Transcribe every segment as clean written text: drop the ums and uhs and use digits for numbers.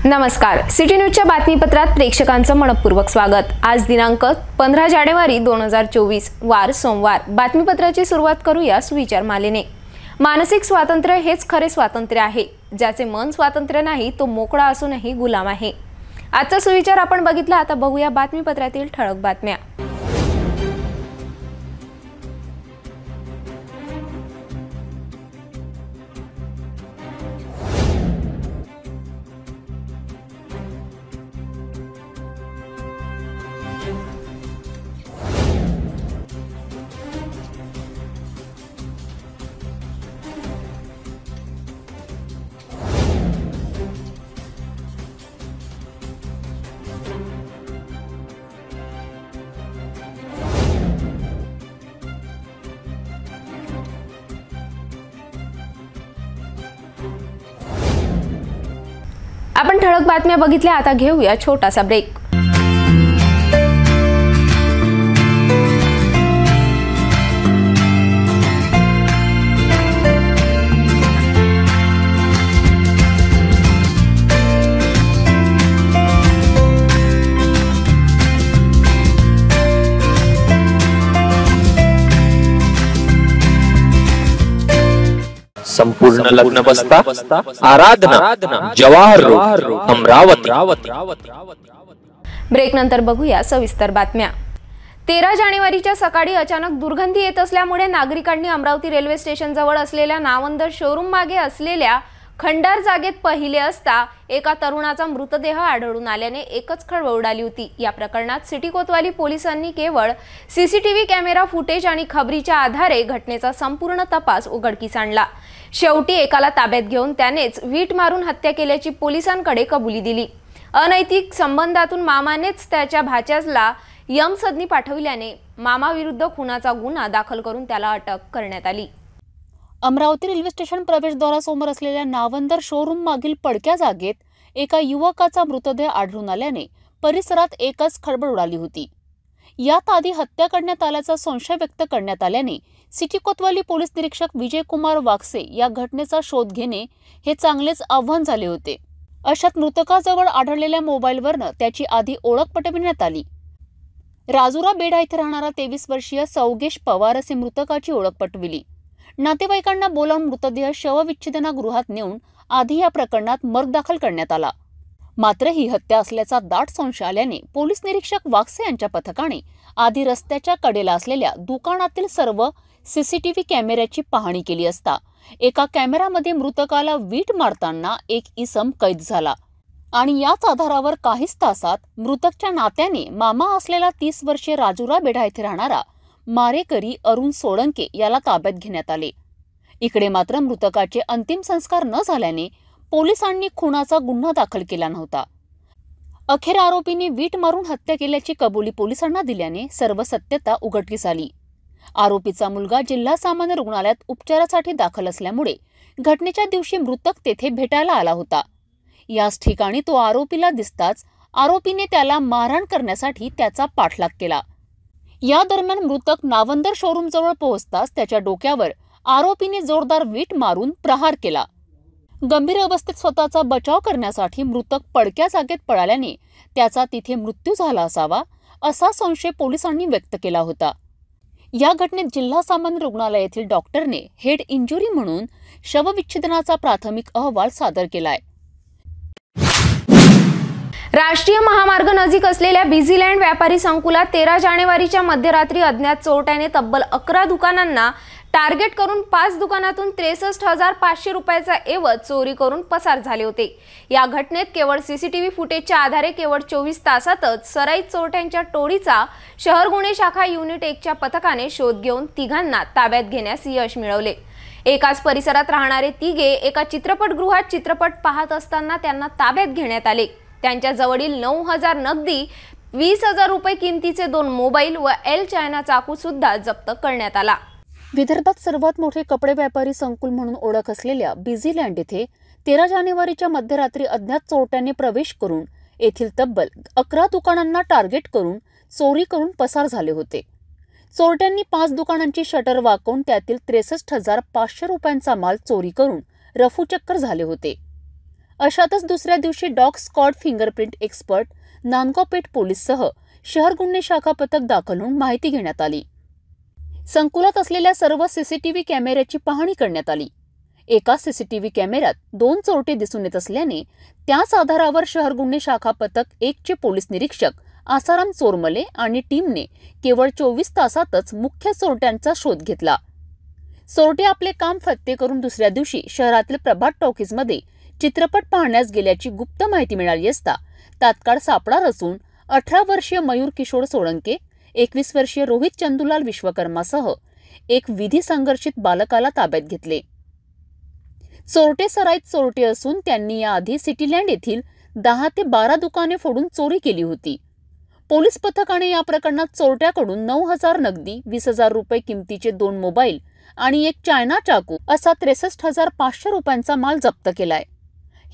नमस्कार, सिटी न्यूजच्या बातमीपत्रात प्रेक्षकांचं मनपूर्वक स्वागत। आज दिनांक 15 जानेवारी 2024 वार सोमवार। बातमीपत्राची सुरुवात करूया सुविचार मालेने। मानसिक स्वातंत्र्य हेच खरे स्वातंत्र्य आहे। ज्याचे मन स्वातंत्र्य नाही तो मोकळा असूनही गुलाम आहे। आजचा सुविचार आपण बघितला। आता बघूया बातमीपत्रातील ठळक बातम्या। आपण ठळक बातम्या बघितल्या। आता घेऊया छोटासा ब्रेक। संपूर्ण लग्न बसता आराधना जवाहर रोड अमरावती। ब्रेक नंतर बघूया सविस्तर बातम्या। 13 जानेवारीच्या सकाळी अचानक दुर्गंधी येत असल्यामुळे नागरिकांनी अमरावती रेल्वे स्टेशन जवळ असलेल्या नावंदर शोरूम मागे असलेल्या खंडार जागेत पाहिले असता एका तरुणाचा मृतदेह आढळून आल्याने एकच खळबळ उडाली होती। या प्रकरणात सिटी कोतवाली पोलिसांनी केवळ सीसीटीव्ही कॅमेरा फुटेज आणि खबरीच्या आधारे घटनेचा संपूर्ण तपास उघडकीस आणला। शेवटी एकाला ताब्यात घेऊन त्यानेच वीट मारून हत्या केल्याची पोलिसांकडे कबुली दिली। अनैतिक संबंधातून मामानेच त्याच्या भाच्याला यमसदनी पाठविल्याने मामाविरुद्ध खुनाचा गुन्हा दाखल करून त्याला अटक करण्यात आली। अमरावती रेल्वे स्टेशन प्रवेशद्वारासमोर असलेल्या नावंदर शोरूम मागील पडक्या जागेत एका युवकाचा मृतदेह आढळून आल्याने परिसरात एकच खळबळ उडाली होती। यात आधी हत्या करण्यात आल्याचा संशय व्यक्त करण्यात आल्याने सिटी कोतवाली पोलीस निरीक्षक विजयकुमार वागसे या घटनेचा शोध घेणे हे चांगलेच आव्हान झाले होते। अशात मृतकाजवळ आढळलेल्या मोबाईलवरनं त्याची आधी ओळख पटविण्यात आली। राजुरा बेडा येथे राहणारा 23 वर्षीय सौगेश पवार असे मृतकाची ओळख पटविली। नातेवाईकांना बोलावून मृतदेह शवविच्छेदनगृहात नेऊन आधी या प्रकरणात मर्ग दाखल करण्यात आला। मात्र ही हत्या असल्याचा दाट संशय आल्याने पोलीस निरीक्षक वागसे यांच्या पथकाने आधी रस्त्याच्या कडेला असलेल्या दुकानातील सर्व सीसीटीव्ही कॅमेऱ्याची पाहणी केली असता एका कॅमेऱ्यामध्ये मृतकाला वीट मारताना एक इसम कैद झाला आणि याच आधारावर काहीच तासात मृतकच्या नात्याने मामा असलेला 30 वर्षीय राजुरा बेढा येथे राहणारा मारेकरी अरुण सोळंके याला ताब्यात घेण्यात आले। इकडे मात्र मृतकाचे अंतिम संस्कार न झाल्याने पोलिसांनी खुनाचा गुन्हा दाखल केला नव्हता। अखेर आरोपीने वीट मारून हत्या केल्याची कबुली पोलिसांना दिल्याने सर्व सत्यता उघडकीस आली। आरोपीचा मुलगा जिल्हा सामान्य रुग्णालयात उपचारासाठी दाखल असल्यामुळे घटनेच्या दिवशी मृतक तेथे भेटायला आला होता। याच ठिकाणी तो आरोपीला दिसताच आरोपीने त्याला मारहाण करण्यासाठी त्याचा पाठलाग केला। या दरम्यान मृतक नावंदर शोरूम जवळ पोहोचताच त्याच्या डोक्यावर आरोपीने जोरदार वीट मारून प्रहार केला। गंभीर अवस्थेत स्वतःचा बचाव करण्यासाठी मृतक पडक्या जागेत पळाल्याने त्याचा तिथे मृत्यू झाला असावा असा संशय पोलिसांनी व्यक्त केला होता। या घटनेत जिल्हा सामान्य रुग्णालय येथील डॉक्टरने हेड इंजुरी म्हणून शवविच्छेदनाचा प्राथमिक अहवाल सादर केलाय। राष्ट्रीय महामार्ग नजीक असलेल्या बिझीलँड व्यापारी संकुलात 13 जानेवारीच्या मध्यरात्री अज्ञात चोरट्याने तब्बल 11 दुकानांना टार्गेट करून 5 दुकानातून 63,500 रुपयाचा ऐवज चोरी करून पसार झाले होते। या घटनेत केवळ सीसीटीव्ही फुटेजच्या आधारे केवळ 24 तासातच सराईत चोरट्यांच्या टोळीचा शहर गुन्हे शाखा युनिट 1 च्या पथकाने शोध घेऊन तिघांना ताब्यात घेण्यास यश मिळवले। एकाच परिसरात राहणारे तिघे एका चित्रपटगृहात चित्रपट पाहत असताना त्यांना ताब्यात घेण्यात आले। त्यांच्या जवळील 9,000 नगदी, 20,000 रुपये किमतीचे 2 मोबाईल व एल चायना चाकू सुद्धा जप्त करण्यात आला। विदर्भात सर्वात मोठे कपडे व्यापारी संकुल म्हणून ओळख असलेल्या बिझीलँड येथे 13 जानेवारीच्या मध्यरात्री अज्ञात चोरट्यांनी प्रवेश करून येथील तब्बल 11 दुकानांना टार्गेट करून चोरी करून पसार झाले होते। चोरट्यांनी 5 दुकानांची शटर वाकवून त्यातील 63,500 रुपयांचा माल चोरी करून रफूचक्कर झाले होते। अशातच दुसऱ्या दिवशी dog squad fingerprint expert Nandgaon Peth पोलीससह शहर गुन्हे शाखा पथक दाखल होऊन माहिती घेण्यात आली। संकुलात असलेल्या सर्व सीसीटीव्ही कॅमेऱ्याची पाहणी करण्यात आली। एका सीसीटीव्ही कॅमेऱ्यात 2 चोरटे दिसून येत असल्याने त्याच आधारावर शहर गुन्हे शाखा पथक 1 चे पोलीस निरीक्षक आसाराम चोरमले आणि टीमने केवळ 24 तासातच मुख्य चोरट्यांचा शोध घेतला। चोरटे आपले काम फत्ते करून दुसऱ्या दिवशी शहरातील प्रभात टॉकीजमध्ये चित्रपट पाहण्यास गेल्याची गुप्त माहिती मिळाली असता तात्काळ सापळा रचून 18 वर्षीय मयूर किशोर सोळंके, 21 वर्षीय रोहित चंदुलाल विश्वकर्मासह एक विधी संघर्षित बालकाला ताब्यात घेतले। चोरटे सराईत चोरटे असून त्यांनी याआधी सिटीलँड येथील 10 ते 12 दुकाने फोडून चोरी केली होती। पोलीस पथकाने या प्रकरणात चोरट्याकडून 9,000 नगदी, 20,000 रुपये किमतीचे 2 मोबाईल आणि एक चायना चाकू असा 63,500 रुपयांचा माल जप्त केलाय।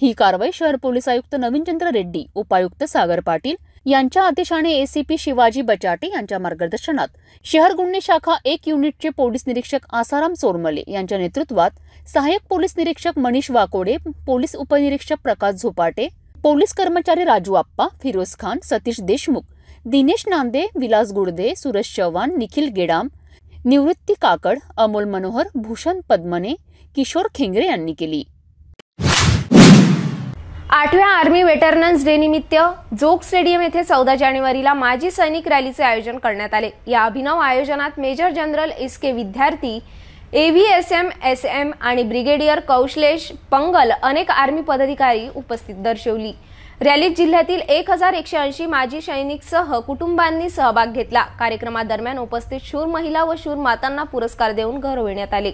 ही कारवाई शहर पोलीस आयुक्त नवीनचंद्र रेड्डी, उपायुक्त सागर पाटील यांच्या आदेशाने एसीपी शिवाजी बचाटे यांच्या मार्गदर्शनात शहर गुन्हे शाखा 1 युनिटचे पोलीस निरीक्षक आसाराम चोरमले यांच्या नेतृत्वात सहाय्यक पोलीस निरीक्षक मनीष वाकोडे, पोलीस उपनिरीक्षक प्रकाश झोपाटे, पोलीस कर्मचारी राजू आप्पा, फिरोज खान, सतीश देशमुख, दिनेश नांदे, विलास गुडदे, सुरेश चव्हाण, निखिल गेडाम, निवृत्ती काकड, अमोल मनोहर, भूषण पद्मने, किशोर खेंगरे यांनी केली। 8व्या आर्मी वेटरनन्स डे निमित्त जोग स्टेडियम येथे 14 जानेवारीला माजी सैनिक रॅलीचे आयोजन करण्यात आले। या अभिनव आयोजनात मेजर जनरल इसके विद्यार्थी, AVSM, SM आणि ब्रिगेडियर कौशलेश पंगल अनेक आर्मी पदाधिकारी उपस्थित दर्शवली। रॅलीत जिल्ह्यातील 1180 माजी सैनिकसह कुटुंबांनी सहभाग घेतला। कार्यक्रमादरम्यान उपस्थित शूर महिला व शूर मातांना पुरस्कार देऊन गौरविण्यात आले।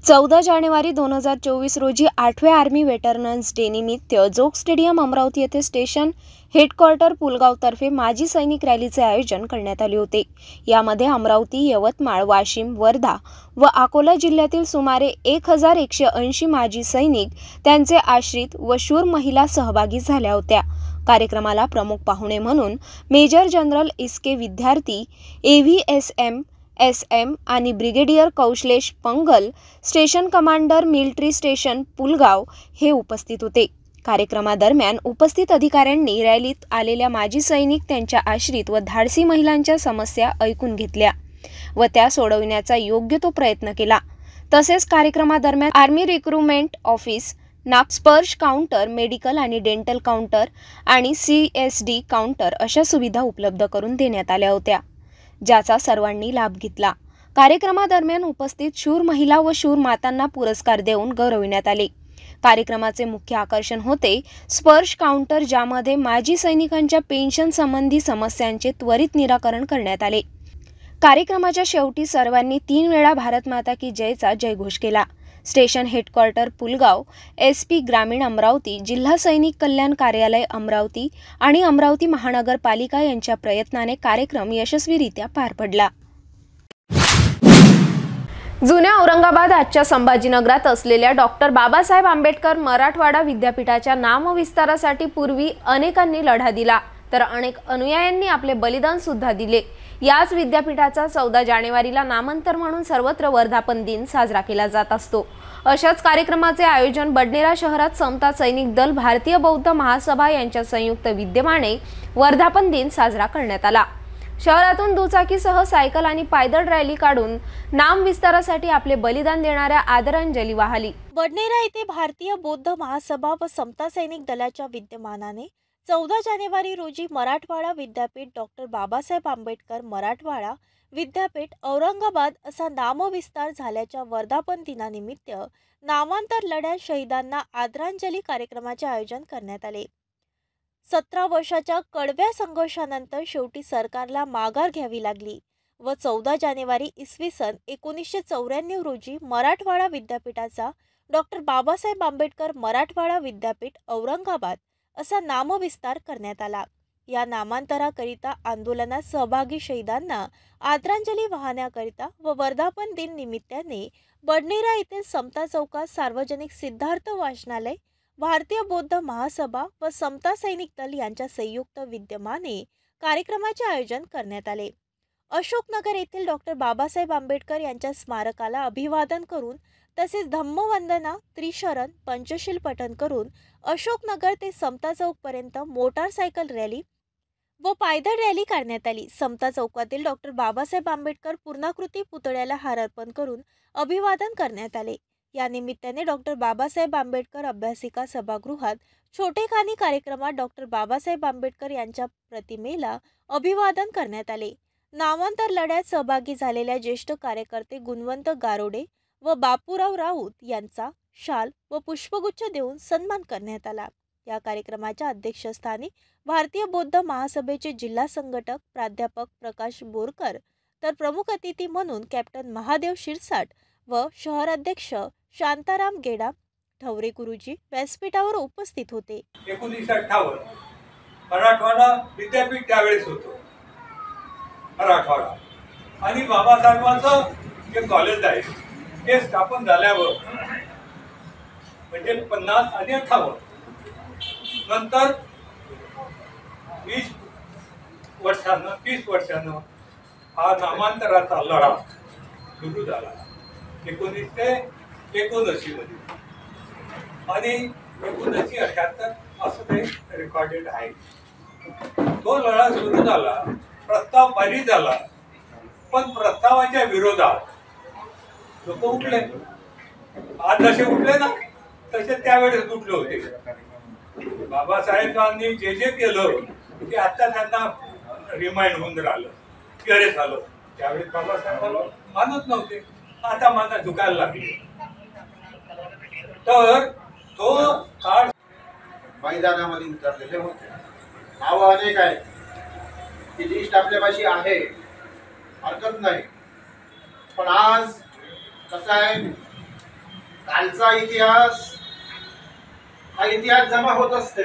14 जानेवारी 2024 रोजी 8व्या आर्मी वेटरनन्स डे निमित्त जोग स्टेडियम अमरावती येथे स्टेशन हेडक्वार्टर पुलगाव तर्फे माजी सैनिक रॅलीचे आयोजन करण्यात आले होते। यामध्ये अमरावती, यवतमाळ, वाशिम, वर्धा व अकोला जिल्ह्यातील सुमारे 1180 माजी सैनिक, त्यांचे आश्रित व शूर महिला सहभागी झाल्या होत्या। कार्यक्रमाला प्रमुख पाहुणे म्हणून मेजर जनरल इसके विद्यार्थी, AVSM, SM आणि brigadier Kaushlesh Pangal, station commander, military station Pulgaon हे उपस्थित होते। कार्यक्रमादरम्यान उपस्थित अधिकाऱ्यांनी रॅलीत आलेल्या माजी सैनिक, त्यांच्या आश्रित व धाडसी महिलांच्या समस्या ऐकून घेतल्या व त्या सोडविण्याचा योग्य तो प्रयत्न केला। तसेच कार्यक्रमादरम्यान army recruitment office, Nagsparsh counter, medical आणि डेंटल काउंटर आणि CSD काउंटर अशा सुविधा उपलब्ध करून देण्यात आल्या होत्या, ज्याचा सर्वांनी लाभ घेतला। कार्यक्रमादरम्यान उपस्थित शूर महिला व शूर मातांना पुरस्कार देऊन गौरविण्यात आले। कार्यक्रमाचे मुख्य आकर्षण होते स्पर्श काउंटर, ज्यामध्ये माजी सैनिकांच्या पेन्शन संबंधी समस्यांचे त्वरित निराकरण करण्यात आले। कार्यक्रमाच्या शेवटी सर्वांनी 3 वेळा भारत माता की जयचा जयघोष केला। स्टेशन हेडक्वार्टर पुलगाव, SP ग्रामीण अमरावती, जिल्हा सैनिक कल्याण कार्यालय अमरावती आणि अमरावती महानगरपालिका यांच्या प्रयत्नाने कार्यक्रम यशस्वीरित्या पार पडला। जुन्या औरंगाबाद आजच्या संभाजीनगरात असलेल्या डॉक्टर बाबासाहेब आंबेडकर मराठवाडा विद्यापीठाच्या नामविस्तारासाठी पूर्वी अनेकांनी लढा दिला, तर अनेक अनुयायांनी आपले बलिदान सुद्धा दिले। याच विद्यापीठाचा 14 जानेवारीला नामांतर म्हणून सर्वत्र वर्धापन दिन साजरा केला जात असतो। अशाच कार्यक्रमाचे आयोजन बडनेरा शहरात समता सैनिक दल, भारतीय बौद्ध महासभा यांच्या संयुक्त विद्यमाने वर्धापन दिन साजरा करण्यात आला। शहरातून दुचाकीसह सायकल आणि पायदळ रॅली काढून नाम विस्तारासाठी आपले बलिदान देणाऱ्या आदरांजली वाहिली। बडनेरा येथे भारतीय बौद्ध महासभा व समता सैनिक दलाच्या विद्यमानाने 14 जानेवारी रोजी मराठवाडा विद्यापीठ डॉक्टर बाबासाहेब आंबेडकर मराठवाडा विद्यापीठ औरंगाबाद असा नामविस्तार झाल्याच्या वर्धापन दिनानिमित्त नामांतर लढ्यात शहीदांना आदरांजली कार्यक्रमाचे आयोजन करण्यात आले। 17 वर्षाच्या कडव्या संघर्षानंतर शेवटी सरकारला माघार घ्यावी लागली व 14 जानेवारी इसवी सन 1994 रोजी मराठवाडा विद्यापीठाचा डॉक्टर बाबासाहेब आंबेडकर मराठवाडा विद्यापीठ औरंगाबाद असा नामविस्तार करण्यात आला। या नामांतराकरिता आंदोलनात सहभागी शहीदांना आदरांजली वाहण्याकरिता व वर्धापन दिन निमित्ताने बडनेरा येथील समता चौकात सार्वजनिक सिद्धार्थ वाचनालय, भारतीय बौद्ध महासभा व समता सैनिक दल यांच्या संयुक्त विद्यमाने कार्यक्रमाचे आयोजन करण्यात आले। अशोकनगर येथील डॉक्टर बाबासाहेब आंबेडकर यांच्या स्मारकाला अभिवादन करून तसेच धम्मवंदना, त्रिशरण, पंचशील पठण करून अशोकनगर ते समता चौकपर्यंत मोटारसायकल रॅली व पायदळ रॅली काढण्यात आली. समता चौकातील डॉक्टर बाबासाहेब आंबेडकर पूर्णाकृती पुतळ्याला हार अर्पण करून अभिवादन करण्यात आले. या निमित्ताने डॉक्टर बाबासाहेब आंबेडकर अभ्यासिका सभागृहात छोटेखानी कार्यक्रमात डॉक्टर बाबासाहेब आंबेडकर यांच्या प्रतिमेला अभिवादन करण्यात आले. नामांतर लढ्यात सहभागी झालेल्या ज्येष्ठ कार्यकर्ते गुणवंत गारोडे व बापूराव राऊत यांचा शाल व पुष्पगुच्छ देऊन सन्मान करण्यात आला. या कार्यक्रमाच्या अध्यक्षस्थानी भारतीय बौद्ध महासभेचे जिल्हा संघटक प्राध्यापक प्रकाश बोरकर तर प्रमुख अतिथी म्हणून कॅप्टन महादेव शिरसाट व शहराध्यक्ष शांताराम गेडा ठवरे गुरुजी व्यासपीठावर उपस्थित होते. 1958 मराठवाडा विद्यापीठ त्यावेळेस होतं मराठवाडा, आणि बाबासाहेबांचं जे कॉलेज आहे ते स्थापन झाल्यावर म्हणजे 50 आणि 58 नंतर 20 वर्षानं 30 वर्षानं हा नामांतराचा लढा सुरू झाला 1979 मध्ये, आणि 1978 असं ते रेकॉर्डेड आहे. तो लढा सुरू झाला, प्रस्ताव पारित झाला, पण प्रस्तावाच्या विरोधात लोक उठले. आज जसे उठले ना तसे त्यावेळेस उठले होते. बाबासाहेबांनी जे जे केलं ते आता त्यांना रिमाइंड होऊन राहिलं, क्युरियस झालं. त्यावेळेस बाबासाहेबांना मानत नव्हते, आता माना झुकायला लागले. तर तो काळ मैदानामध्ये उतरलेले होते. नावं अनेक आहेत, ती लिस्ट आपल्यापाशी आहे, हरकत नाही. पण आज कसं आहे, कालचा इतिहास हा इतिहास जमा होत असते,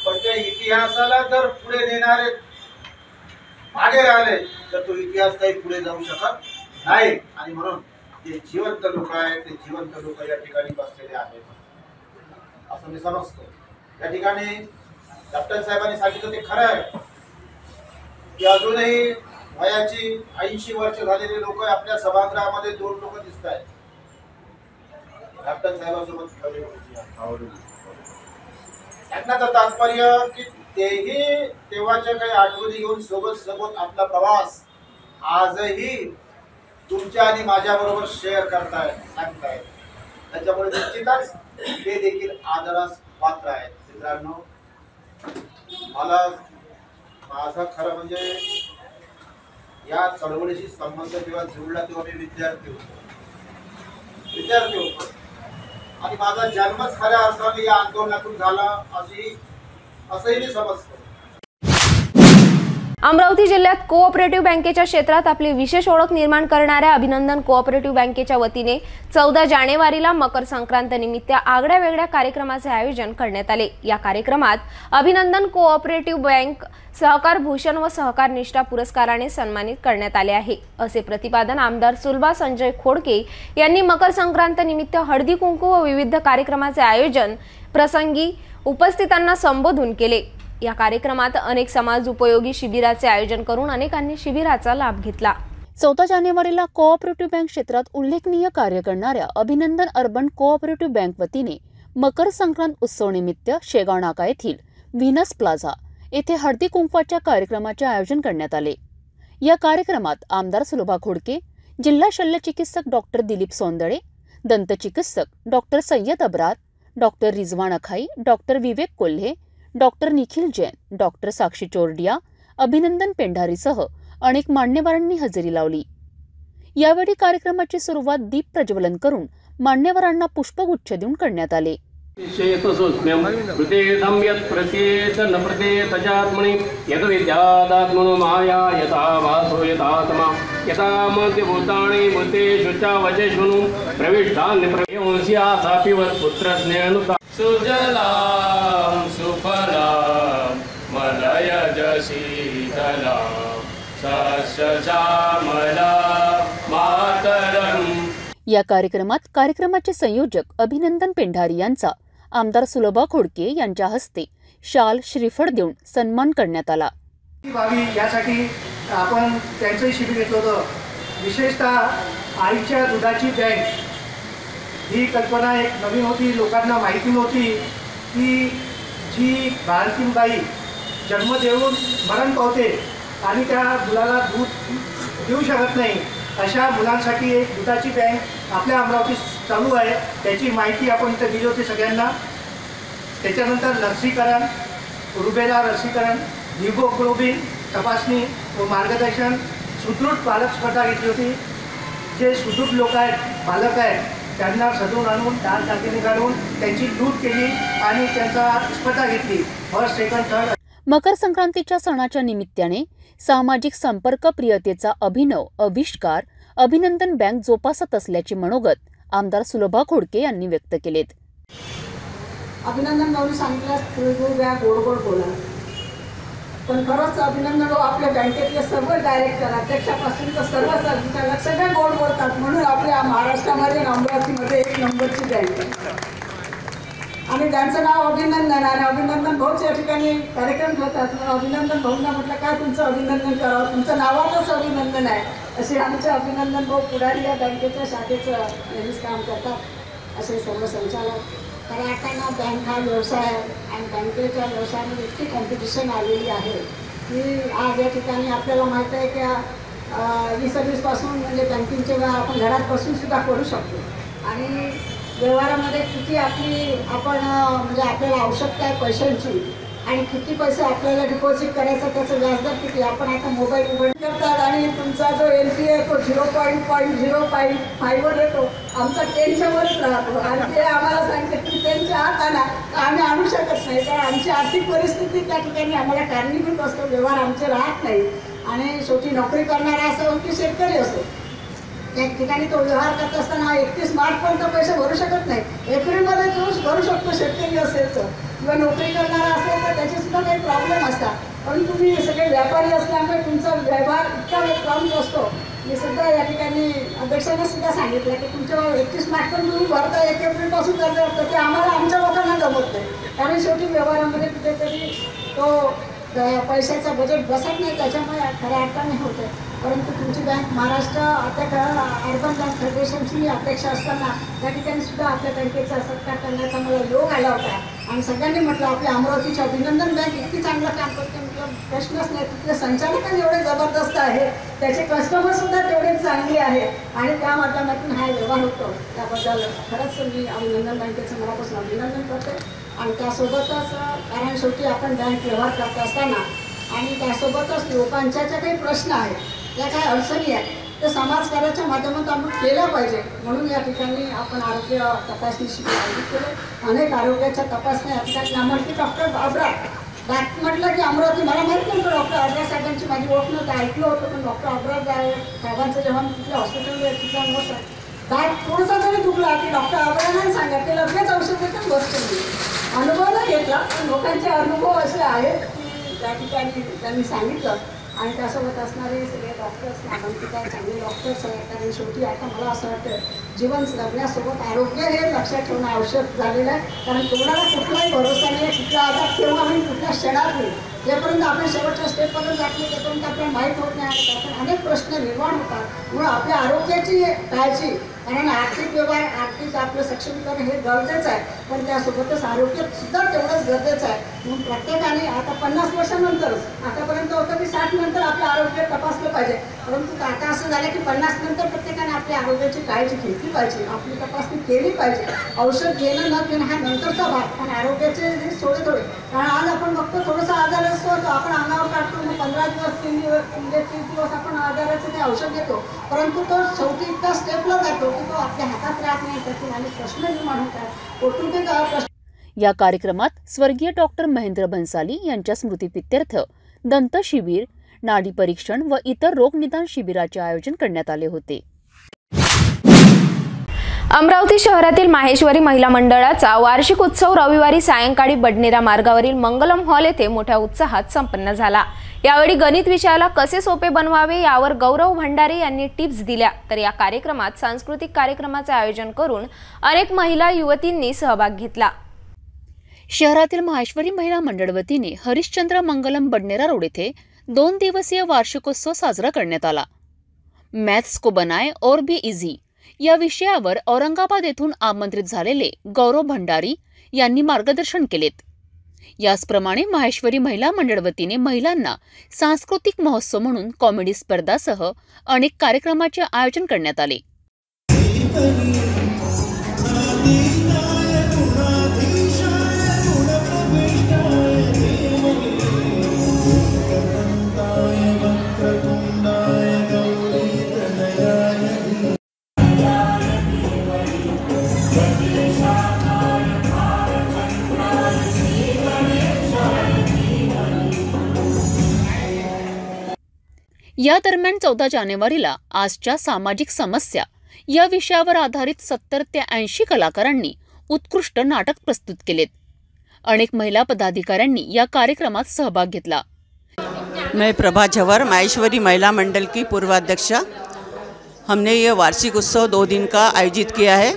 पण त्या इतिहासाला जर पुढे नेणारे मागे राहिले तर तो इतिहास काही पुढे जाऊ शकत नाही. आणि म्हणून जे जिवंत लोक आहेत ते जिवंत लोक या ठिकाणी बसलेले आहेत असं मी समजतो. या ठिकाणी डॉक्टर साहेबांनी सांगितलं ते खरं आहे की अजूनही वयाची 80 वर्ष झालेले लोक आपल्या सभागृहामध्ये 2 लोक दिसत आहेत. डॉक्टर साहेबांसोबत त्यांना तात्पर्य की तेही तेव्हाच्या काही आठवणी घेऊन सोबत आपला प्रवास आजही तुमच्या आणि माझ्या बरोबर शेअर करतायत, सांगतायत. त्याच्यामुळे निश्चितच ते देखील आदरास पात्र आहेत. मित्रांनो, मला माझा खरं म्हणजे या चळवळीशी संबंध जेव्हा जुळला तेव्हा मी विद्यार्थी होतो आणि माझा जन्मच खऱ्या अर्थाने या आंदोलनातून झाला असंही मी समजतो. अमरावती जिल्ह्यात कोऑपरेटिव्ह बँकेच्या क्षेत्रात आपली विशेष ओळख निर्माण करणाऱ्या अभिनंदन कोऑपरेटिव्ह बँकेच्या वतीने 14 जानेवारीला मकर संक्रांत निमित्त आगळ्या वेगळ्या कार्यक्रमाचे आयोजन करण्यात आले. या कार्यक्रमात अभिनंदन कोऑपरेटिव्ह बँक सहकार भूषण व सहकार निष्ठा पुरस्काराने सन्मानित करण्यात आले आहे, असे प्रतिपादन आमदार सुलभा संजय खोडके यांनी मकर संक्रांत निमित्त हळदी कुंकू व विविध कार्यक्रमाचे आयोजन प्रसंगी उपस्थितांना संबोधून केले. या कार्यक्रमात अनेक समाज उपयोगी शिबिराचे आयोजन करून अनेकांनी शिबिराचा लाभ घेतला. 14 जानेवारीला कोऑपरेटिव्ह बँक क्षेत्रात उल्लेखनीय कार्य करणाऱ्या अभिनंदन अर्बन कोऑपरेटिव्ह बँक वतीने मकर संक्रांत उत्सव निमित्त शेगाव नाका येथील व्हीनस प्लाझा येथे हळदी कुंकवाच्या कार्यक्रमाचे आयोजन करण्यात आले. या कार्यक्रमात आमदार सुलभा खोडके, जिल्हा शल्य चिकित्सक डॉक्टर दिलीप सोंदळे, दंतचिकित्सक doctor Sayyed Abrar, doctor Rizwan Akhai, doctor Vivek Kolhe, doctor Nikhil Jain, doctor Sakshi Chordia, Abhinandan पेंढारीसह अनेक मान्यवरांनी हजेरी लावली. यावेळी कार्यक्रमाची सुरुवात दीप प्रज्वलन करून मान्यवरांना पुष्पगुच्छ देऊन करण्यात आले. सुजलां सुफलां मलयजशीतलां सस्यश्यामलां मातरम्. या कार्यक्रमाचे संयोजक अभिनंदन पेंढारी यांचा आमदार सुलभा खोडके यांच्या हस्ते शाल श्रीफळ देऊन सन्मान करण्यात आला. यासाठी आपण त्यांचंही शिबिर घेतलं होतं. विशेषतः आईच्या दुधाची बँक ही कल्पना एक नवीन होती, लोकांना माहिती नव्हती की जी बाळंतीणबाई जन्म देऊन मरण पावते आणि त्या मुलाला दूध देऊ शकत नाही, अशा मुलांसाठी एक दुधाची बँक आपल्या अमरावतीत चालू आहे. त्याची माहिती आपण इथं दिली होती सगळ्यांना. त्याच्यानंतर लसीकरण, रुबेला लसीकरण, हिमोग्लोबिन तपासणी व मार्गदर्शन, सुदृढ पालक स्पर्धा घेतली होती. जे सुदृढ लोक आहेत, पालक आहेत, त्यांना सजवून आणून दाल दागिने घालून त्यांची लूट केली आणि त्यांचा स्पर्धा घेतली, फर्स्ट, सेकंड, थर्ड. मकर संक्रांतीच्या सणाच्या निमित्ताने सामाजिक संपर्क प्रियतेचा अभिनव आविष्कार अभिनंदन बँक जोपासत असल्याचे मनोगत आमदार सुलभा खोडके यांनी व्यक्त केलेत. अभिनंदन भाऊनी सांगितलं गोड गोड बोला, पण खरंच अभिनंदन भाऊ आपल्या बँकेतले सर्व डायरेक्टर अध्यक्षापासून तर सर्व संचालक सगळे गोड बोलतात, म्हणून आपल्या महाराष्ट्रामध्ये अमरावतीमध्ये 1 नंबरची बँक आहे आणि त्यांचं नाव अभिनंदन. आणि अभिनंदन भाऊच या ठिकाणी कार्यक्रम ठेवतात. अभिनंदन भाऊंना म्हटलं काय तुमचं अभिनंदन करावं, तुमचं नावातच अभिनंदन आहे. असे आमचे अभिनंदन भाऊ पुढारी या बँकेच्या शाखेचं नेहमीच काम करतात. असे सर्व संचालक. तर आता बँक हा व्यवसाय आहे आणि बँकेच्या व्यवसायामध्ये इतकी कॉम्पिटिशन आलेली आहे की आज या ठिकाणी आपल्याला माहीत आहे की 20-20पासून म्हणजे बँकिंगचे व्यवहार आपण घरात बसूनसुद्धा करू शकतो आणि व्यवहारामध्ये किती आपण म्हणजे आपल्याला आवश्यकता आहे पैशांची आणि किती पैसे आपल्याला डिपॉझिट करायचं, त्याचं व्याजदर किती. आपण आता मोबाईल उघड करतात आणि तुमचा जो NPA आहे तो 0.05वर येतो, आमचा 10च्या वरच राहतो आणि ते आम्हाला सांगते की 10च्या आत आणा, आम्ही आणू शकत नाही कारण आमची आर्थिक परिस्थिती त्या ठिकाणी आम्हाला कारणीभूत असतो, व्यवहार आमचे राहत नाही. आणि शेवटी नोकरी करणारा असो की शेतकरी असो, त्या ठिकाणी तो व्यवहार करत असताना 31 मार्चपर्यंत पैसे भरू शकत नाही. एप्रिलमध्ये जो भरू शकतो शेतकरी असेल तर, किंवा नोकरी करणारा असेल तर त्याचेसुद्धा काही प्रॉब्लेम असतात. पण तुम्ही सगळे व्यापारी असल्यामुळे तुमचा व्यवहार इतका प्रॉब्लेम असतो. मी सुद्धा या ठिकाणी अध्यक्षांना सुद्धा सांगितलं की तुमच्या 31 मार्चपर्यंत तुम्ही भरता, 1 एप्रिलपासून कर्ज वाटतं, ते आम्हाला आमच्या लोकांना जमत नाही कारण शेवटी व्यवहारामध्ये कुठेतरी तो पैशाचा बजेट बसत नाही, त्याच्यामुळे खऱ्या अर्थाने होते. परंतु तुमची बँक महाराष्ट्र आता अर्बन बँक फेडरेशनची अध्यक्ष असताना त्या ठिकाणी सुद्धा आपल्या बँकेचा सत्कार करण्याचा मला योग आला होता आणि सगळ्यांनी म्हटलं आपल्या अमरावतीची अभिनंदन बँक इतकी चांगलं काम करते, म्हटलं प्रश्नच नाही. तिथले संचालक एवढे जबरदस्त आहे, त्याचे कस्टमरसुद्धा तेवढेच चांगले आहे आणि त्या माध्यमातून हा व्यवहार होतो. त्याबद्दल खरंच मी अभिनंदन बँकेचं मनापासून अभिनंदन करते. आणि त्यासोबतच कारण शेवटी आपण बँक व्यवहार करत असताना आणि त्यासोबतच लोकांच्या ज्या काही प्रश्न आहेत, त्या काही अडचणी आहेत, ते समाजकार्याच्या माध्यमातून आपण केल्या पाहिजे. म्हणून या ठिकाणी आपण आरोग्य तपासणी शिबिर आयोजित केले. अनेक आरोग्याच्या तपासण्या या ठिकाणी नामांकित डॉक्टर अब्रार म्हटलं की अमरावती, मला माहीत नव्हतं डॉक्टर अब्रार साहेबांची माझी ओळख नव्हतं, ऐकलं होतं, पण डॉक्टर अब्रार साहेबांचं जेव्हा मी तिथल्या हॉस्पिटलमध्ये तिथल्या नव्हतं काय थोडंसं जरी दुखला की डॉक्टर अब्रारांना सांगा ते लगेच औषध देतात, बसतो. अनुभव नाही घेतला, पण लोकांचे अनुभव असे आहेत की त्या ठिकाणी त्यांनी सांगितलं. आणि त्यासोबत असणारे सगळे डॉक्टर्स नामांकित आहेत, चांगले डॉक्टर्स आहेत. कारण शेवटी आता मला असं वाटतं जीवन जगण्यासोबत आरोग्य हे लक्षात ठेवणं आवश्यक झालेलं आहे. कारण कोणाला कुठलाही भरोसा नाही, कुठला आजार केव्हा होईल, कुठल्या क्षणात होईल, जेपर्यंत आपण शेवटच्या स्टेपपर्यंत जात नाही तोपर्यंत आपल्याला माहीत होत नाही आणि त्यातून अनेक प्रश्न निर्माण होतात. म्हणून आपल्या आरोग्याची काळजी, कारण आर्थिक व्यवहार, आर्थिक आपलं सक्षमीकरण हे गरजेचं आहे, पण त्यासोबतच आरोग्यसुद्धा तेवढंच गरजेचं आहे. म्हणून प्रत्येकाने आता 50 वर्षानंतरच, आतापर्यंत होतं की 60 नंतर आपलं आरोग्य तपासलं पाहिजे, परंतु आता असं झालं की 50 नंतर प्रत्येकाने आपल्या आरोग्याची काळजी घेतली पाहिजे, आपली तपासणी केली पाहिजे. औषध घेणं न घेणं हा नंतरचा भाग, पण आरोग्याचे थोडे थोडे. कारण आज आपण बघतो थोडंसं आजार असतो तर आपण अंगावर काढतो, मग 15 दिवस 30 दिवस आपण आजाराचं ते औषध घेतो, परंतु तो शेवटी इतका स्टेपला जातो की तो आपल्या हातात राहत नाही. त्यातून अनेक प्रश्न निर्माण होतात, कौटुंबिक प्रश्न. या कार्यक्रमात स्वर्गीय डॉक्टर महेंद्र भन्साली यांच्या स्मृतिप्रित्यर्थ दंत शिबिर, नाडी परीक्षण व इतर रोग निदान शिबिराचे आयोजन करण्यात आले होते. अमरावती शहरातील माहेश्वरी महिला मंडळाचा वार्षिक उत्सव रविवारी सायंकाळी बडनेरा मार्गावरील मंगलम हॉल येथे मोठ्या उत्साहात संपन्न झाला. यावेळी गणित विषयाला कसे सोपे बनवावे यावर गौरव भंडारे यांनी टिप्स दिल्या. तर या कार्यक्रमात सांस्कृतिक कार्यक्रमाचे आयोजन करून अनेक महिला युवतींनी सहभाग घेतला. शहरातील माहेश्वरी महिला मंडळ वतीने हरिश्चंद्र मंगलम बडनेरा रोड येथे 2 दिवसीय वार्षिकोत्सव साजरा करण्यात आला. मॅथ्स को बनाए और भी इजी या विषयावर औरंगाबाद येथून आमंत्रित झालेले गौरव भंडारी यांनी मार्गदर्शन केलेत। याचप्रमाणे माहेश्वरी महिला मंडळ वतीने महिलांना सांस्कृतिक महोत्सव म्हणून कॉमेडी स्पर्धासह अनेक कार्यक्रमाचे आयोजन करण्यात आले। या दरम्यान 14 जानेवारीला आजच्या सामाजिक समस्या या विषयावर आधारित 70 ते 80 कलाकारांनी उत्कृष्ट नाटक प्रस्तुत केलेत। अनेक महिला पदाधिकाऱ्यांनी या कार्यक्रमात सहभाग घेतला। मैं प्रभा झवर, माहेश्वरी महिला मंडल की पूर्वाध्यक्ष। हमने ये वार्षिक उत्सव 2 दिन का आयोजित किया है।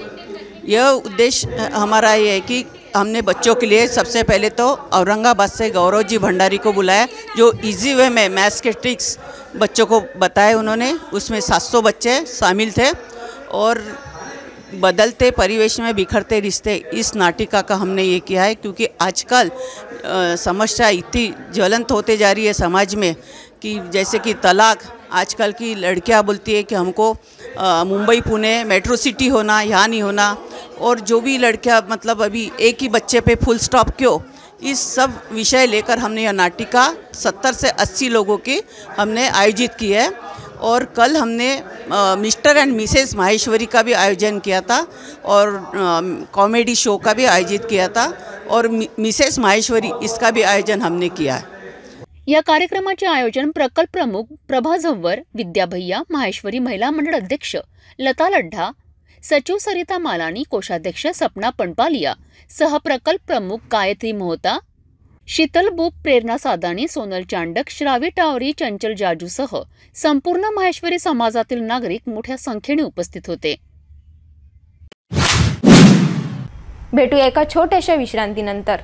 यह उद्देश्य हमारा ये है कि हमने बच्चों के लिए सबसे पहले तो औरंगाबाद से गौरव जी भंडारी को बुलाया, जो इजी वे में मैथ्स के ट्रिक्स बच्चों को बताए उन्होंने। उसमें 700 बच्चे शामिल थे और बदलते परिवेश में बिखरते रिश्ते इस नाटिका का हमने ये किया है, क्योंकि आजकल समस्या इतनी ज्वलंत होते जा रही है समाज में कि जैसे कि तलाक। आजकल की लड़कियां बोलती है कि हमको मुंबई पुणे मेट्रो सिटी होना, यहाँ नहीं होना, और जो भी लड़कियां मतलब अभी एक ही बच्चे पे फुल स्टॉप क्यों, इस सब विषय लेकर हमने यह नाटिका 70 से 80 लोगों की हमने आयोजित की है। और कल हमने मिस्टर एंड मिसेस माहेश्वरी का भी आयोजन किया था और कॉमेडी शो का भी आयोजित किया था और मिसेस माहेश्वरी इसका भी आयोजन हमने किया है। या कार्यक्रमाचे आयोजन प्रकल्प प्रमुख प्रभा झव्वर, विद्या भैया, माहेश्वरी महिला मंडळ अध्यक्ष लता लड्ढा, सचिव सरिता मालानी, कोषाध्यक्ष सपना पणपालिया, सहप्रकल्प प्रमुख गायत्री मोहता, शीतल बुक, प्रेरणा सादानी, सोनल चांडक, श्रावी टावरी, चंचल जाजूसह संपूर्ण माहेश्वरी समाजातील नागरिक मोठ्या संख्येने उपस्थित होते। भेटूया एका छोट्याशा विश्रांतीनंतर।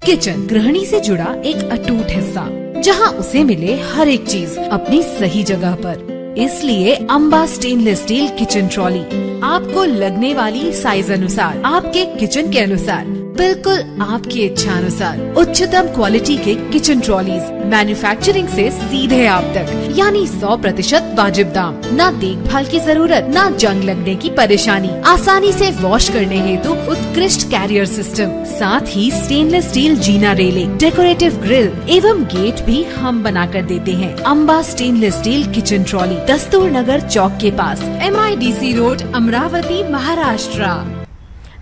किचन गृहिणी से जुड़ा एक अटूट हिस्सा, जहां उसे मिले हर एक चीज अपनी सही जगह पर। इसलिए Amba stainless steel kitchen trolley आपको लगने वाली साइज अनुसार, आपके किचन के अनुसार, बिल्कुल आपकी इच्छा अनुसार उच्चतम क्वालिटी के किचन ट्रॉलीज मैन्युफैक्चरिंग से सीधे आप तक, यानी 100% वाजिब दाम, ना देखभाल की जरूरत, ना जंग लगने की परेशानी, आसानी से वॉश करने हेतु उत्कृष्ट कैरियर सिस्टम, साथ ही स्टेनलेस स्टील जीना रेलिंग, डेकोरेटिव ग्रिल एवं गेट भी हम बना कर देते हैं। Amba stainless steel kitchen trolley, Dastur Nagar Chowk के पास, MIDC रोड, अमरावती, महाराष्ट्र।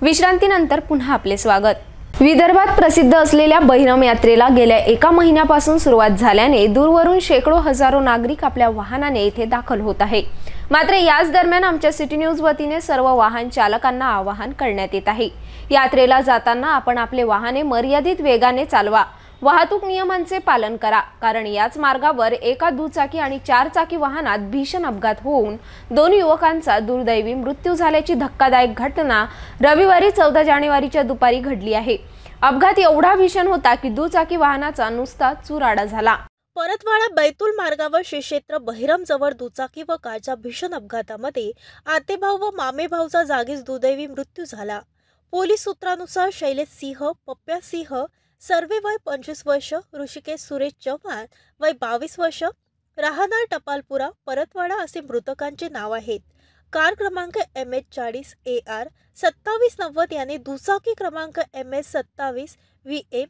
विश्रांतीनंतर पुन्हा आपले स्वागत। विदर्भात प्रसिद्ध असलेल्या बहिरम यात्रेला गेल्या एका महिन्यापासून सुरुवात झाल्याने दूरवरून शेकडो हजारो नागरिक आपल्या वाहनाने येथे दाखल होत आहे। मात्र याच दरम्यान आमच्या सिटी न्यूज वतीने सर्व वाहन चालकांना आवाहन करण्यात येत आहे, यात्रेला जाताना आपण आपले वाहने मर्यादित वेगाने चालवा, वाहतूक नियमांचे पालन करा, कारण याच मार्गावर एका दुचाकी आणि 4 चाकी वाहनात भीषण अपघात होऊन 2 युवकांचा दुर्दैवी मृत्यू झाल्याची धक्कादायक घटना रविवारी 14 जानेवारीच्या दुपारी घडली आहे। अपघात एवढा भीषण होता की दुचाकी वाहनाचा नुसता चुराडा झाला। परतवाडा बैतूल मार्गावर श्री क्षेत्र बहिरम जवळ दुचाकी व कारच्या भीषण अपघातामध्ये आतेभाऊ व मामेभाऊचा जागीच दुर्दैवी मृत्यू झाला। पोलीस सूत्रानुसार शैलेश सिंह, पप्प्या सिंह, सर्वे वय 25 वर्ष, ऋषिकेश सुरेश चव्हाण वय 22 वर्ष, राहणार टपालपुरा, परतवाडा असे मृतकांचे नाव आहेत। कार क्रमांक MH40 AR 2790 याने दुचाकी क्रमांक MS 27 VA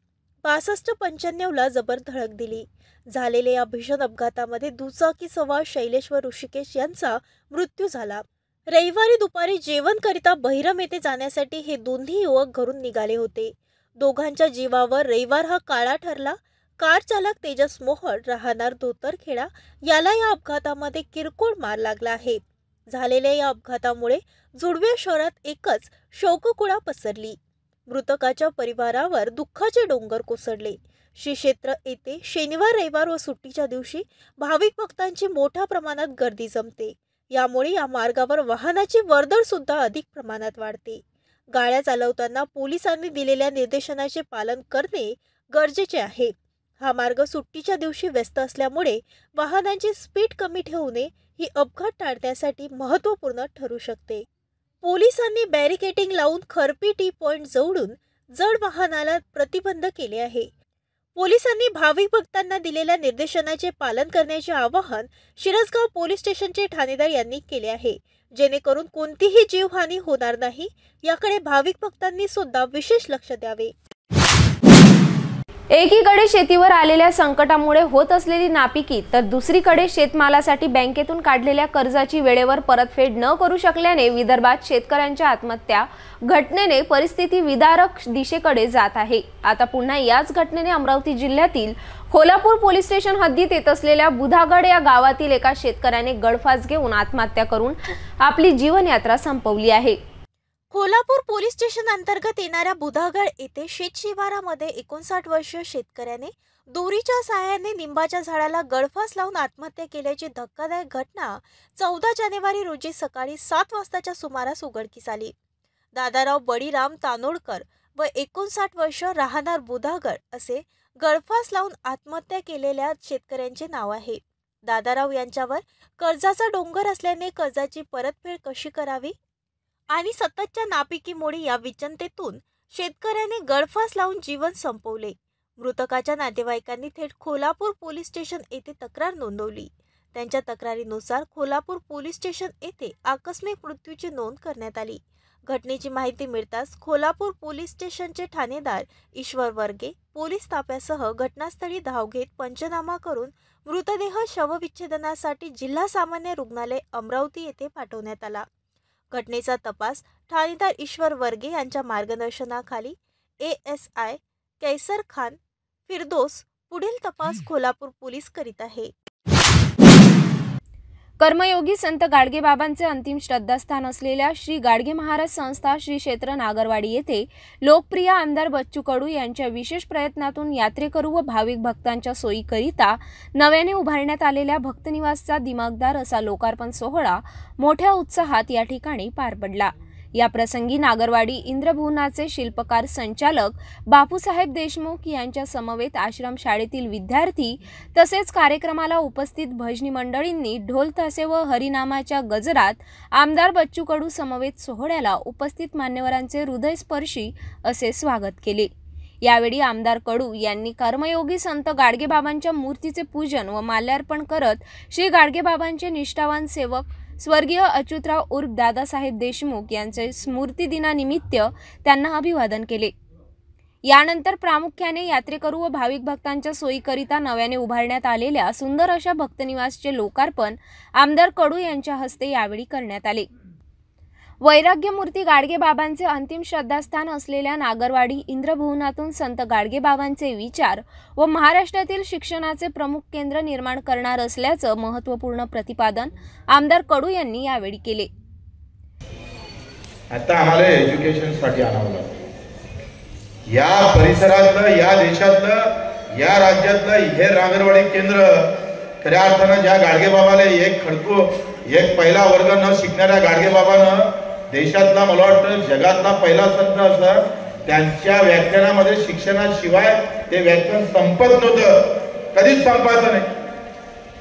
6295 ला जबर धडक दिली। झालेल्या या भीषण अपघातामध्ये दुचाकी सवार शैलेश व ऋषिकेश यांचा मृत्यू झाला। रविवारी दुपारी जेवण करिता बहिरम येथे जाण्यासाठी हे दोन्ही युवक घरून निघाले होते। दोघांच्या जीवावर रविवार हा काळा ठरला। कार चालक तेजस मोहड, राहणार धोतरखेडा, याला या अपघातामध्ये किरकोळ मार लागला आहे। झालेल्या या अपघातामुळे जुडव्या शहरात एकच शोककुळा पसरली। मृतकाच्या परिवारावर दुःखाचे डोंगर कोसळले। श्री क्षेत्र येथे शनिवार, रविवार व सुट्टीच्या दिवशी भाविक भक्तांची मोठ्या प्रमाणात गर्दी जमते। यामुळे या मार्गावर वाहनाची वर्दळ सुद्धा अधिक प्रमाणात वाढते। गाड्या चालवताना पोलिसांनी दिलेल्या निर्देशनाचे पालन करणे गरजेचे आहे। हा मार्ग सुट्टीच्या दिवशी व्यस्त असल्यामुळे वाहनांची स्पीड कमी ठेवणे ही अपघात टाळण्यासाठी महत्त्वपूर्ण ठरू शकते. पोलिसांनी बॅरिकेडिंग लावून खरपी टी पॉइंट जवळून जड वाहनाला प्रतिबंध केले आहे. पोलिसांनी भाविक भक्तांना दिलेल्या निर्देशनाचे पालन करण्याचे आवाहन शिरसगाव पोलीस स्टेशनचे ठाणेदार यांनी केले आहे, जेणेकरून कोणतीही जीवहानी होणार नाही याकडे भाविक भक्तांनी सुद्धा विशेष लक्ष द्यावे. एकीकडे शेतीवर आलेल्या संकटामुळे होत असलेली नापिकी तर दुसरीकडे शेतमालासाठी बँकेतून काढलेल्या कर्जाची वेळेवर परतफेड न करू शकल्याने विदर्भात शेतकऱ्यांच्या आत्महत्या घटनेने परिस्थिती विदारक दिशेकडे जात आहे. आता पुन्हा याच घटनेने अमरावती जिल्ह्यातील खोलापूर पोलीस स्टेशन हद्दीत येत असलेल्या बुधागड या गावातील एका शेतकऱ्याने गळफास घेऊन आत्महत्या करून आपली जीवनयात्रा संपवली आहे. खोलापूर पोलीस स्टेशन अंतर्गत येणाऱ्या बुधागड येथे शेतशिवारामध्ये 59 वर्षीय शेतकऱ्याने दोरीच्या साहाय्याने निंबाच्या झाडाला गळफास लावून आत्महत्या केल्याची धक्कादायक घटना 14 जानेवारी रोजी सकाळी 7 वाजताच्या सुमारास उघडकीस आली. दादाराव बळीराम तानोडकर व 59 वर्ष राहणार बुधागड असे गळफास लावून आत्महत्या केलेल्या शेतकऱ्यांचे नाव आहे. दादाराव यांच्यावर कर्जाचा डोंगर असल्याने कर्जाची परतफेड कशी करावी आणि सततच्या नापिकीमुळे या विचंतेतून शेतकऱ्याने गळफास लावून जीवन संपवले. मृतकाच्या नातेवाईकांनी थेट खोलापूर पोलीस स्टेशन येथे तक्रार नोंदवली. त्यांच्या तक्रारीनुसार खोलापूर पोलीस स्टेशन येथे आकस्मिक मृत्यूची नोंद करण्यात आली. घटनेची माहिती मिळताच खोलापूर पोलीस स्टेशनचे ठाणेदार ईश्वर वर्गे पोलीस ताफ्यासह घटनास्थळी धाव घेत पंचनामा करून मृतदेह शवविच्छेदनासाठी जिल्हा सामान्य रुग्णालय अमरावती येथे पाठवण्यात आला. घटनेचा तपास ठाणेदार ईश्वर वर्गे यांच्या मार्गदर्शनाखाली ASI कैसर खान फिरदोस पुढील तपास खोलापूर पोलीस करीत आहे. कर्मयोगी संत गाडगेबाबांचे अंतिम श्रद्धास्थान असलेल्या श्री गाडगे महाराज संस्था श्री क्षेत्र नागरवाडी येथे लोकप्रिय आमदार बच्चू कडू यांच्या विशेष प्रयत्नातून यात्रेकरू व भाविक भक्तांच्या सोयीकरिता नव्याने उभारण्यात आलेल्या भक्तनिवासचा दिमागदार असा लोकार्पण सोहळा मोठ्या उत्साहात या ठिकाणी पार पडला. या प्रसंगी नागरवाडी इंद्रभुवनाचे शिल्पकार संचालक बापूसाहेब देशमुख यांच्या समवेत आश्रम शाळेतील विद्यार्थी तसेच कार्यक्रमाला उपस्थित भजनी मंडळींनी ढोल तासे व हरिनामाच्या गजरात आमदार बच्चू कडू समवेत सोहळ्याला उपस्थित मान्यवरांचे हृदयस्पर्शी असे स्वागत केले. यावेळी आमदार कडू यांनी कर्मयोगी संत गाडगेबाबांच्या मूर्तीचे पूजन व माल्यार्पण करत श्री गाडगेबाबांचे निष्ठावान सेवक स्वर्गीय अच्युतराव उर्फ दादासाहेब देशमुख यांचे स्मृती दिनानिमित्त त्यांना अभिवादन केले. यानंतर प्रामुख्याने यात्रेकरू व भाविक भक्तांच्या सोयीकरिता नव्याने उभारण्यात आलेल्या सुंदर अशा भक्तनिवासचे लोकार्पण आमदार कडू यांच्या हस्ते यावेळी करण्यात आले. वैराग्यमूर्ती गाडगेबाबांचे अंतिम श्रद्धास्थान असलेल्या नागरवाडी इंद्रभुवनातून संत गाडगेबाबांचे विचार व महाराष्ट्रातील शिक्षणाचे प्रमुख केंद्र निर्माण करणार असल्याचं महत्त्वपूर्ण प्रतिपादन आमदार कडू यांनी यावेळी केले. आता आम्हाला एज्युकेशनसाठी आणावं लागतं. या परिसरातलं, या देशातलं, या राज्यातलं हे नागरवाडी केंद्र खऱ्या अर्थानं ज्या गाडगेबाबाला एक खडकू एक पहिला वर्ग न शिकणाऱ्या गाडगेबाबानं देशातला, मला वाटतं जगातला पहिला संत असं त्यांच्या व्याख्यानामध्ये शिक्षणाशिवाय ते व्याख्यान संपत नव्हतं, कधीच संपायचं नाही.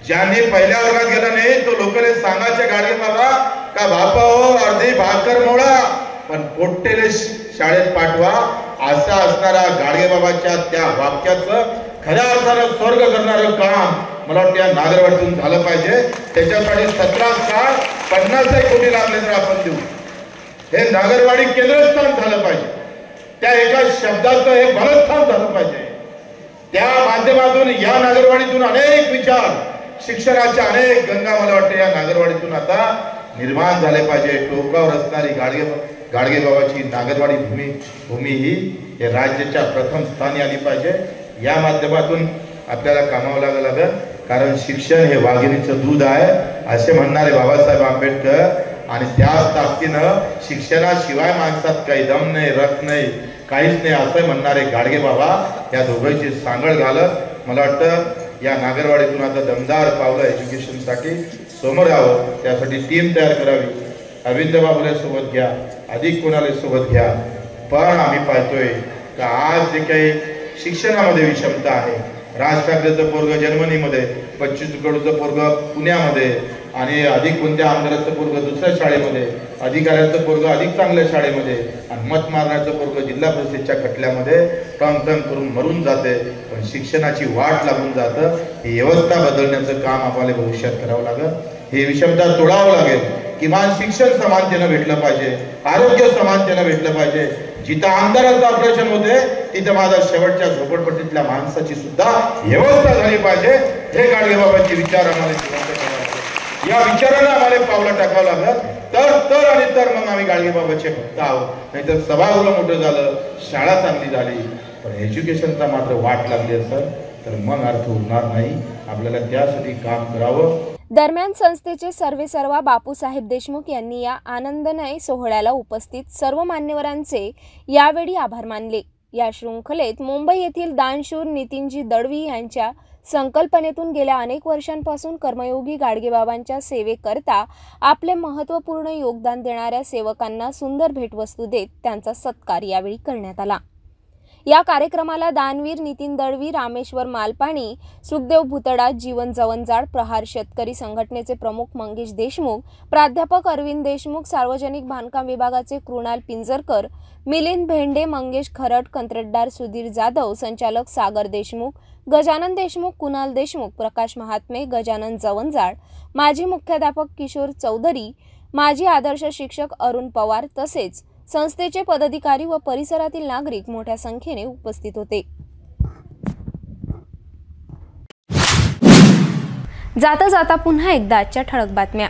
ज्यांनी पहिल्या वर्गात गेला नाही तो लोकांना सांगायचे गाडगेबाबा का बापा हो अर्धी भाकर मोडा पण पोट्टेले शाळेत पाठवा. असा असणारा गाडगेबाबाच्या त्या वाक्याचं खऱ्या अर्थानं स्वर्ग करणारं काम मला वाटतं या नागरवाडीतून झालं पाहिजे. त्याच्यासाठी 1750 कोटी लागले तर आपण देऊ. हे नागरवाडी केंद्रस्थान झालं पाहिजे. त्या एका शब्दाचं हे बलस्थान झालं पाहिजे. त्या माध्यमातून या नागरवाडीतून अनेक विचार शिक्षणाच्या अनेक गंगा मला वाटतं या नागरवाडीतून आता निर्माण झाले पाहिजे. टोकावर असणारी गाडगेबाबाची नागरवाडी भूमी ही या राज्याच्या प्रथम स्थानी आली पाहिजे. या माध्यमातून आपल्याला कामावं लागेल, कारण शिक्षण हे वाघिणीचं दूध आहे असे म्हणणारे बाबासाहेब आंबेडकर. आणि त्याच ताकदीनं शिक्षणाशिवाय माणसात काही दम नाही, रक्त नाही, काहीच नाही असं म्हणणारे गाडगेबाबा या दोघांची सांगड घालत मला वाटतं या नागरवाडीतून आता दमदार पावलं एज्युकेशनसाठी समोर यावं. त्यासाठी टीम तयार करावी. अरविंद बाबुले सोबत घ्या, अधिक कोणाला सोबत घ्या. पण आम्ही पाहतोय का आज जे काही शिक्षणामध्ये विषमता आहे, राज ठाकरेचं पोरग जर्मनीमध्ये, बच्चू कडूचं पोरग पुण्यामध्ये आणि अधिक कोणत्या आमदाराचं पोरग दुसऱ्या शाळेमध्ये, अधिकाऱ्याचं पोरग अधिक चांगल्या शाळेमध्ये आणि मत मारण्याचं पोरग जिल्हा परिषदेच्या खटल्यामध्ये टंग करून मरून जाते. पण शिक्षणाची वाट लागून जातं. ही व्यवस्था बदलण्याचं काम आपल्याला भविष्यात करावं लागेल. ही विषमता तोडावं लागेल. किमान शिक्षण समानतेनं भेटलं पाहिजे, आरोग्य समानतेनं भेटलं पाहिजे. जिथं आमदाराचं ऑपरेशन होते तिथं माझ्या शेवटच्या झोपडपट्टीतल्या माणसाची सुद्धा व्यवस्था झाली पाहिजे. हे गाडगेबाबांचे विचार आम्हाला जिवंत करायचे. या विचारांना आम्हाला पावलं टाकावं लागलं तर मग आम्ही गाडगेबाबाचे भक्त आहोत. नाहीतर सभागृह मोठं झालं, शाळा चांगली झाली, पण एज्युकेशनचा मात्र वाट लागली असेल तर मग अर्थ उरणार नाही. आपल्याला त्यासाठी काम करावं. दरम्यान संस्थेचे सर्वेसर्वा बापूसाहेब देशमुख यांनी या आनंदमय सोहळ्याला उपस्थित सर्व मान्यवरांचे यावेळी आभार मानले. या शृंखलेत मुंबई येथील दानशूर नितीनजी दळवी यांच्या संकल्पनेतून गेल्या अनेक वर्षांपासून कर्मयोगी गाडगेबाबांच्या सेवेकरता आपले महत्त्वपूर्ण योगदान देणाऱ्या सेवकांना सुंदर भेटवस्तू देत त्यांचा सत्कार यावेळी करण्यात आला. या कार्यक्रमाला दानवीर नितीन दळवी, रामेश्वर मालपाणी, सुखदेव भुतडा, जीवन जवंजाळ, प्रहार शेतकरी संघटनेचे प्रमुख मंगेश देशमुख, प्राध्यापक अरविंद देशमुख, सार्वजनिक बांधकाम विभागाचे कृणाल पिंजरकर, मिलिंद भेंडे, मंगेश खरट, कंत्राटदार सुधीर जाधव, संचालक सागर देशमुख, गजानन देशमुख, कुणाल देशमुख, प्रकाश महात्मे, गजानन जवंजाळ, माजी मुख्याध्यापक किशोर चौधरी, माजी आदर्श शिक्षक अरुण पवार तसेच संस्थेचे पदाधिकारी व परिसरातील नागरिक मोठ्या संख्येने उपस्थित होते. जाता जाता पुन्हा एकदा आजच्या ठळक बातम्या.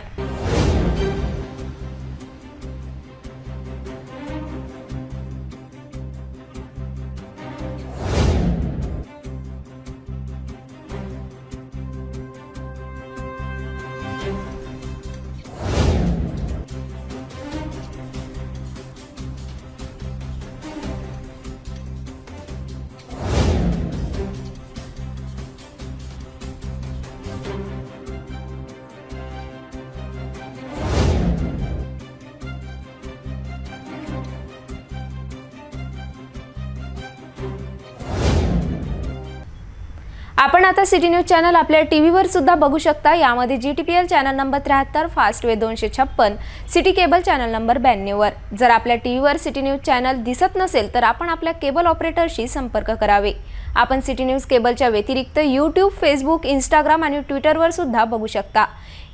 आपण आता सिटी न्यूज चॅनल आपल्या टीव्हीवर सुद्धा बघू शकता. यामध्ये GTPL channel number 73, Fastway 256, city cable channel number 92 वर. जर आपल्या टीव्हीवर सिटी न्यूज चॅनल दिसत नसेल तर आपण आपल्या केबल ऑपरेटरशी संपर्क करावे. आपण सिटी न्यूज केबलच्या व्यतिरिक्त YouTube, Facebook, Instagram आणि ट्विटरवर सुद्धा बघू शकता.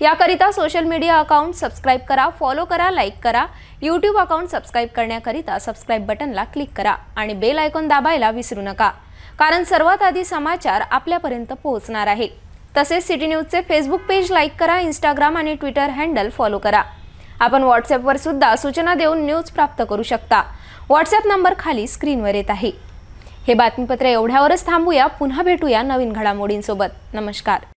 याकरिता सोशल मीडिया अकाउंट सबस्क्राइब करा, फॉलो करा, लाईक करा. YouTube अकाउंट सबस्क्राइब करण्याकरिता सबस्क्राइब बटनला क्लिक करा आणि बेल आयकॉन दाबायला विसरू नका, कारण सर्वात आधी समाचार आपल्यापर्यंत पोहोचणार आहे. तसेच सिटी न्यूजचे फेसबुक पेज लाईक करा, Instagram आणि ट्विटर हँडल फॉलो करा. आपण व्हॉट्सॲपवर सुद्धा सूचना देऊन न्यूज प्राप्त करू शकता. व्हॉट्सॲप नंबर खाली स्क्रीनवर येत आहे. हे बातमीपत्र एवढ्यावरच थांबूया. पुन्हा भेटूया नवीन घडामोडींसोबत. नमस्कार.